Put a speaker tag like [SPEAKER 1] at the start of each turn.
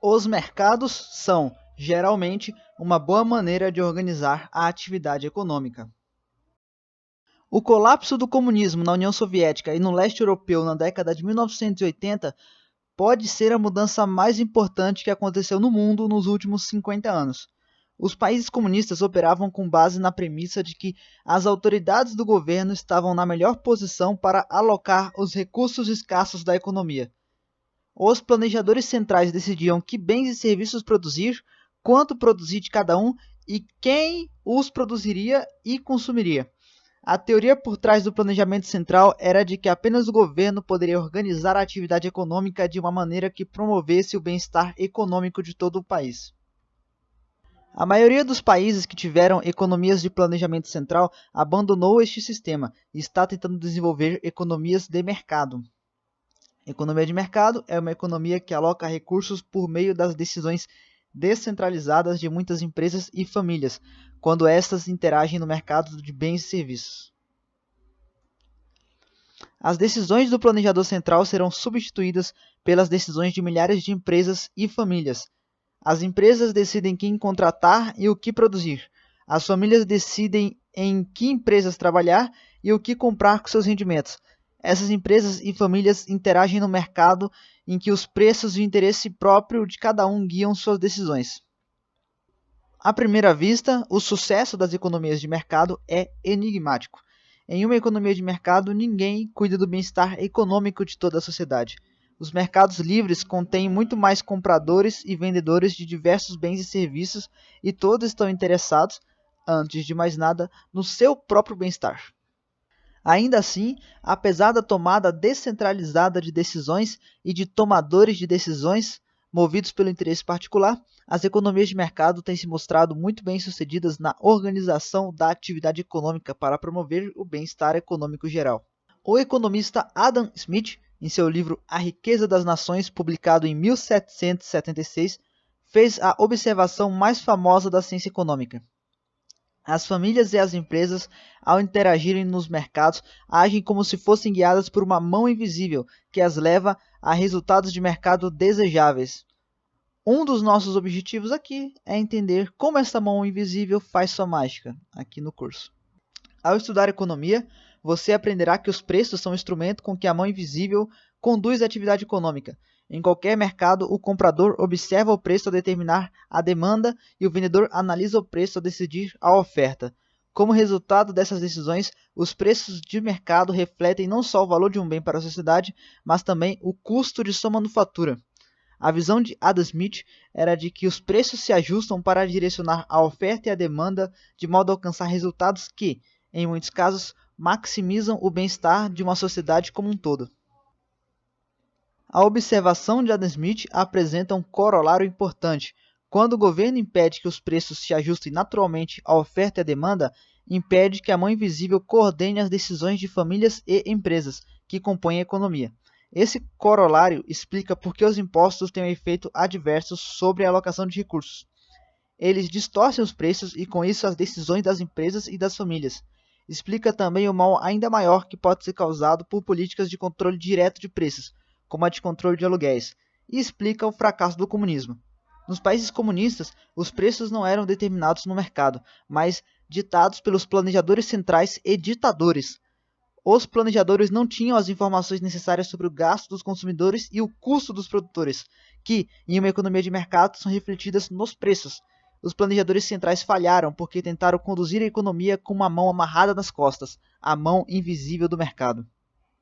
[SPEAKER 1] Os mercados são, geralmente, uma boa maneira de organizar a atividade econômica. O colapso do comunismo na União Soviética e no leste europeu na década de 1980 pode ser a mudança mais importante que aconteceu no mundo nos últimos 50 anos. Os países comunistas operavam com base na premissa de que as autoridades do governo estavam na melhor posição para alocar os recursos escassos da economia. Os planejadores centrais decidiam que bens e serviços produzir, quanto produzir de cada um e quem os produziria e consumiria. A teoria por trás do planejamento central era de que apenas o governo poderia organizar a atividade econômica de uma maneira que promovesse o bem-estar econômico de todo o país. A maioria dos países que tiveram economias de planejamento central abandonou este sistema e está tentando desenvolver economias de mercado. Economia de mercado é uma economia que aloca recursos por meio das decisões descentralizadas de muitas empresas e famílias, quando estas interagem no mercado de bens e serviços. As decisões do planejador central serão substituídas pelas decisões de milhares de empresas e famílias. As empresas decidem quem contratar e o que produzir. As famílias decidem em que empresas trabalhar e o que comprar com seus rendimentos. Essas empresas e famílias interagem no mercado em que os preços e o interesse próprio de cada um guiam suas decisões. À primeira vista, o sucesso das economias de mercado é enigmático. Em uma economia de mercado, ninguém cuida do bem-estar econômico de toda a sociedade. Os mercados livres contêm muito mais compradores e vendedores de diversos bens e serviços e todos estão interessados, antes de mais nada, no seu próprio bem-estar. Ainda assim, apesar da tomada descentralizada de decisões e de tomadores de decisões movidos pelo interesse particular, as economias de mercado têm se mostrado muito bem-sucedidas na organização da atividade econômica para promover o bem-estar econômico geral. O economista Adam Smith, em seu livro A Riqueza das Nações, publicado em 1776, fez a observação mais famosa da ciência econômica. As famílias e as empresas, ao interagirem nos mercados, agem como se fossem guiadas por uma mão invisível que as leva a resultados de mercado desejáveis. Um dos nossos objetivos aqui é entender como essa mão invisível faz sua mágica, aqui no curso. Ao estudar economia, você aprenderá que os preços são o instrumento com que a mão invisível conduz a atividade econômica. Em qualquer mercado, o comprador observa o preço a determinar a demanda e o vendedor analisa o preço a decidir a oferta. Como resultado dessas decisões, os preços de mercado refletem não só o valor de um bem para a sociedade, mas também o custo de sua manufatura. A visão de Adam Smith era de que os preços se ajustam para direcionar a oferta e a demanda de modo a alcançar resultados que, em muitos casos, maximizam o bem-estar de uma sociedade como um todo. A observação de Adam Smith apresenta um corolário importante. Quando o governo impede que os preços se ajustem naturalmente à oferta e à demanda, impede que a mão invisível coordene as decisões de famílias e empresas que compõem a economia. Esse corolário explica por que os impostos têm um efeito adverso sobre a alocação de recursos. Eles distorcem os preços e, com isso, as decisões das empresas e das famílias. Explica também o mal ainda maior que pode ser causado por políticas de controle direto de preços, como a de controle de aluguéis, e explica o fracasso do comunismo. Nos países comunistas, os preços não eram determinados no mercado, mas ditados pelos planejadores centrais e ditadores. Os planejadores não tinham as informações necessárias sobre o gasto dos consumidores e o custo dos produtores, que, em uma economia de mercado, são refletidas nos preços. Os planejadores centrais falharam porque tentaram conduzir a economia com uma mão amarrada nas costas, a mão invisível do mercado.